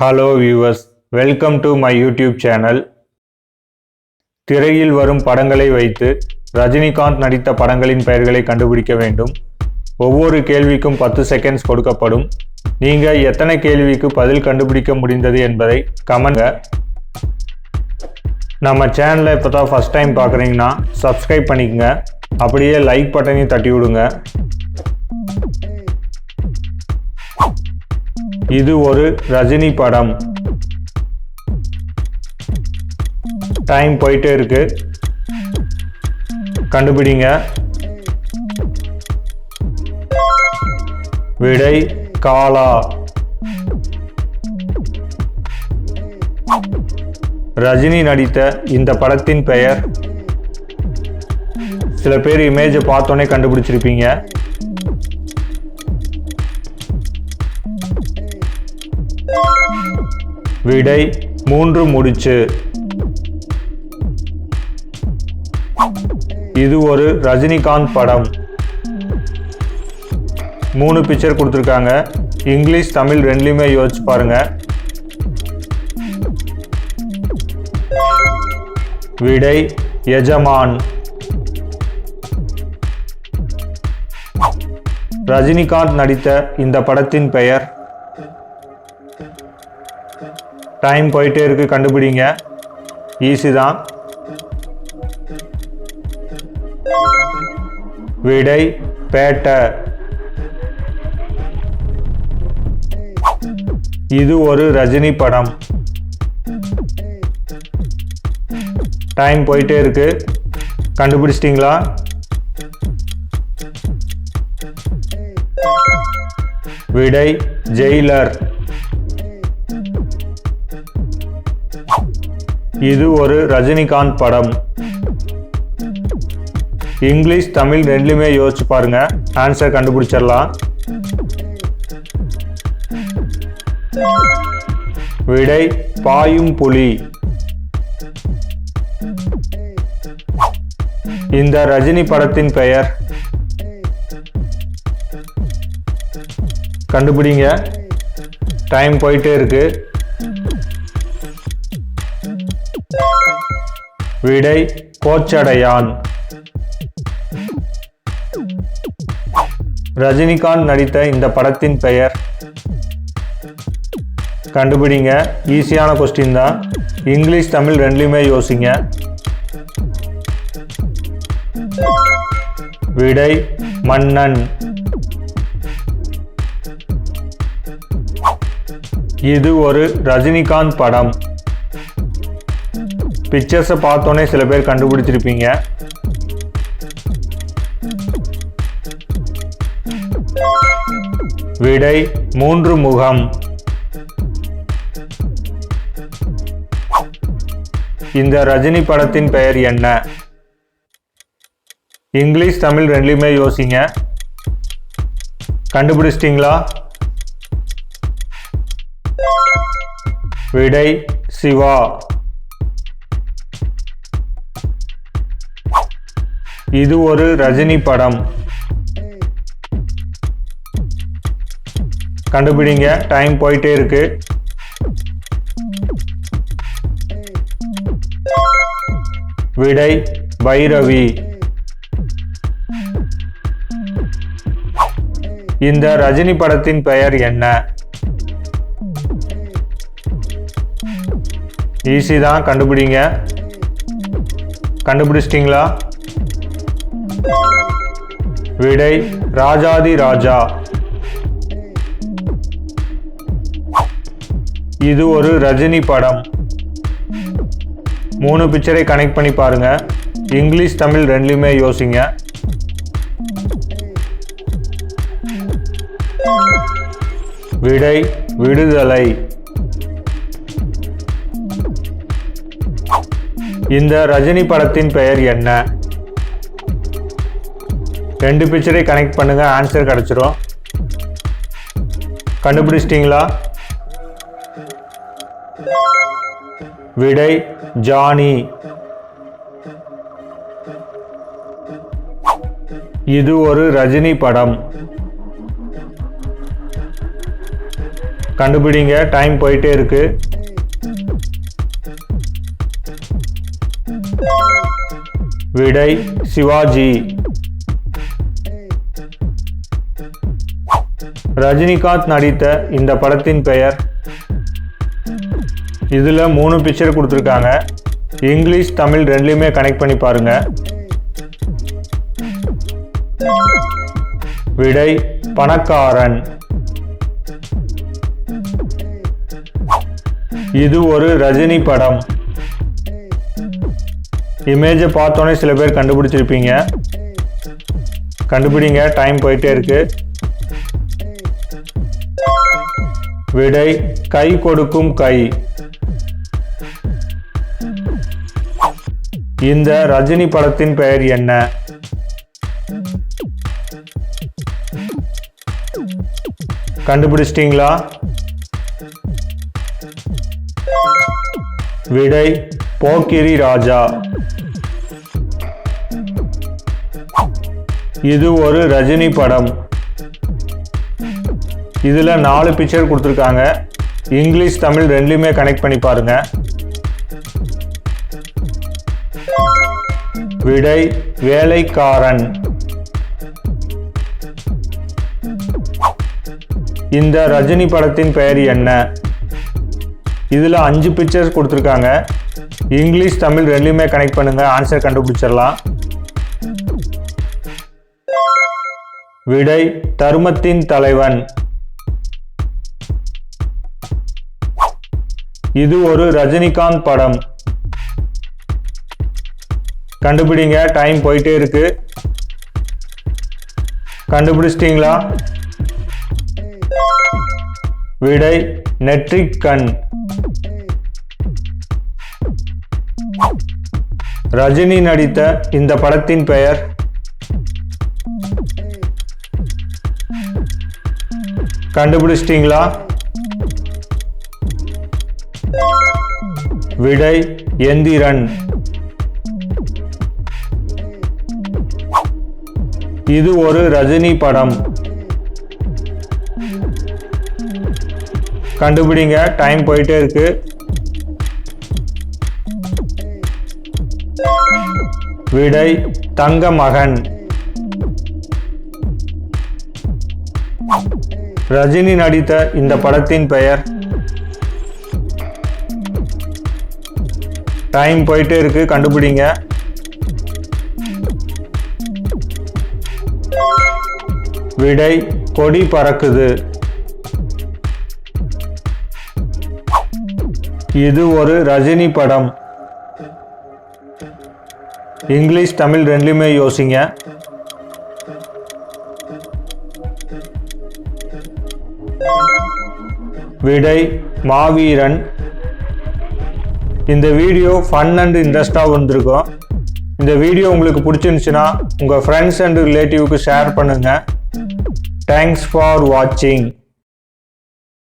Hello viewers, welcome to my YouTube channel. திரையில் வரும் படங்களை வைத்து ரஜினிகாந்த் நடித்த படங்களின் பெயர்களை கண்டுபிடிக்க வேண்டும். ஒவ்வொரு கேள்விக்கும் 10 செகண்ட்ஸ் கொடுக்கப்படும். நீங்கள் எத்தனை கேள்விக்கு பதில் கண்டுபிடிக்க முடிந்தது என்பதை கமெண்ட். நம்ம சேனலை இப்போ தான் ஃபஸ்ட் டைம் பார்க்குறீங்கன்னா சப்ஸ்கிரைப் பண்ணிக்கங்க. அப்படியே லைக் பட்டனையும் தட்டி விடுங்க. இது ஒரு ரஜினி படம். டைம் போயிட்டே இருக்கு, கண்டுபிடிங்க. விடை காலா. ரஜினி நடித்த இந்த படத்தின் பெயர். சில பேர் இமேஜை பார்த்தோன்னே கண்டுபிடிச்சிருப்பீங்க. விடை 3 முடிச்சு. இது ஒரு ரஜினிகாந்த் படம். 3 பிக்சர் கொடுத்துருக்காங்க. இங்கிலீஷ் தமிழ் ரெண்டுலையுமே யோசிச்சு பாருங்க. விடை எஜமான். ரஜினிகாந்த் நடித்த இந்த படத்தின் பெயர். டைம் போயிட்டே இருக்கு, கண்டுபிடிங்க. ஈஸி தான். விடை பேட்டை. இது ஒரு ரஜினி படம். டைம் போயிட்டே இருக்கு, கண்டுபிடிச்சிட்டிங்களா? விடை ஜெயிலர். இது ஒரு ரஜினிகாந்த் படம். இங்கிலீஷ் தமிழ் ரெண்டுலையுமே யோசிச்சு பாருங்க, ஆன்சர் கண்டுபிடிச்சிடலாம். விடை பாயும் புலி. இந்த ரஜினி படத்தின் பெயர். கண்டுபிடிங்க. டைம் போயிட்டே இருக்கு. விடை கோச்சடையான். ரஜினிகாந்த் நடித்த இந்த படத்தின் பெயர். கண்டுபிடிங்க. ஈஸியான கொஸ்டின் தான். இங்கிலீஷ் தமிழ் ரெண்டுலையுமே யோசிங்க. விடை மன்னன். இது ஒரு ரஜினிகாந்த் படம். பிக்சர்ஸை பார்த்தோன்னே சில பேர் கண்டுபிடிச்சிருப்பீங்க. விடை 3 முகம். இந்த ரஜினி படத்தின் பெயர் என்ன? இங்கிலீஷ் தமிழ் ரெண்டுலையுமே யோசிங்க. கண்டுபிடிச்சிட்டிங்களா? விடை சிவா. இது ஒரு ரஜினி படம். கண்டுபிடிங்க. டைம் போயிட்டே இருக்கு. விடை பைரவி. இந்த ரஜினி படத்தின் பெயர் என்ன? ஈஸி தான், கண்டுபிடிங்க. கண்டுபிடிச்சிட்டிங்களா? விடை ராஜாதி ராஜா. இது ஒரு ரஜினி படம். 3 பிக்சரை கனெக்ட் பண்ணி பாருங்க. இங்கிலீஷ் தமிழ் ரெண்டுலையுமே யோசிங்க. விடை விடுதலை. இந்த ரஜினி படத்தின் பெயர் என்ன? 2 பிக்சரை கனெக்ட் பண்ணுங்க, ஆன்சர் கிடைச்சிரும். கண்டுபிடிச்சிட்டிங்களா? விடை ஜானி. இது ஒரு ரஜினி படம். கண்டுபிடிங்க, டைம் போயிட்டே இருக்கு. விடை சிவாஜி. ரஜினிகாந்த் நடித்த இந்த படத்தின் பெயர். இதில் 3 பிக்சர் கொடுத்துருக்காங்க. இங்கிலீஷ் தமிழ் ரெண்டுலையுமே கனெக்ட் பண்ணி பாருங்க. விடை பணக்காரன். இது ஒரு ரஜினி படம். இமேஜை பார்த்தோன்னே சில பேர் கண்டுபிடிச்சிருப்பீங்க. கண்டுபிடிங்க, டைம் போயிட்டே இருக்கு. விடை கை கொடுக்கும் கை. இந்த ரஜினி படத்தின் பெயர் என்ன? கண்டுபிடிச்சிட்டீங்களா? விடை போக்கிரி ராஜா. இது ஒரு ரஜினி படம். இதில் 4 பிக்சர் கொடுத்துருக்காங்க. இங்கிலீஷ் தமிழ் ரெண்டுலையுமே கனெக்ட் பண்ணி பாருங்க. விடை வேலைக்காரன். இந்த ரஜினி படத்தின் பெயர் என்ன? இதில் 5 பிக்சர்ஸ் கொடுத்துருக்காங்க. இங்கிலீஷ் தமிழ் ரெண்டுலையுமே கனெக்ட் பண்ணுங்க, ஆன்சர் கண்டுபிடிச்சிடலாம். விடை தர்மத்தின் தலைவன். இது ஒரு ரஜினிகாந்த் படம். கண்டுபிடிங்க, டைம் போயிட்டே இருக்கு. கண்டுபிடிச்சிட்டீங்களா? விடை நெற்றிக் கண். ரஜினி நடித்த இந்த படத்தின் பெயர். கண்டுபிடிச்சிட்டீங்களா? விடை எந்திரன். இது ஒரு ரஜினி படம். கண்டுபிடிங்க, டைம் போயிட்டே இருக்கு. விடை தங்க மகன். ரஜினி நடித்த இந்த படத்தின் பெயர். டைம் போயிட்டே இருக்கு, கண்டுபிடிங்க. விடை கொடி பறக்குது. இது ஒரு ரஜினி படம். இங்கிலீஷ் தமிழ் ரெண்டுலையுமே யோசிங்க. விடை மாவீரன். இந்த வீடியோ ஃபன் அண்ட் இன்ட்ரெஸ்டாக வந்திருக்கும். இந்த வீடியோ உங்களுக்கு பிடிச்சிருந்துச்சுன்னா உங்கள் ஃப்ரெண்ட்ஸ் அண்ட் ரிலேட்டிவ்க்கு ஷேர் பண்ணுங்கள். தேங்க்ஸ் ஃபார் வாட்சிங்.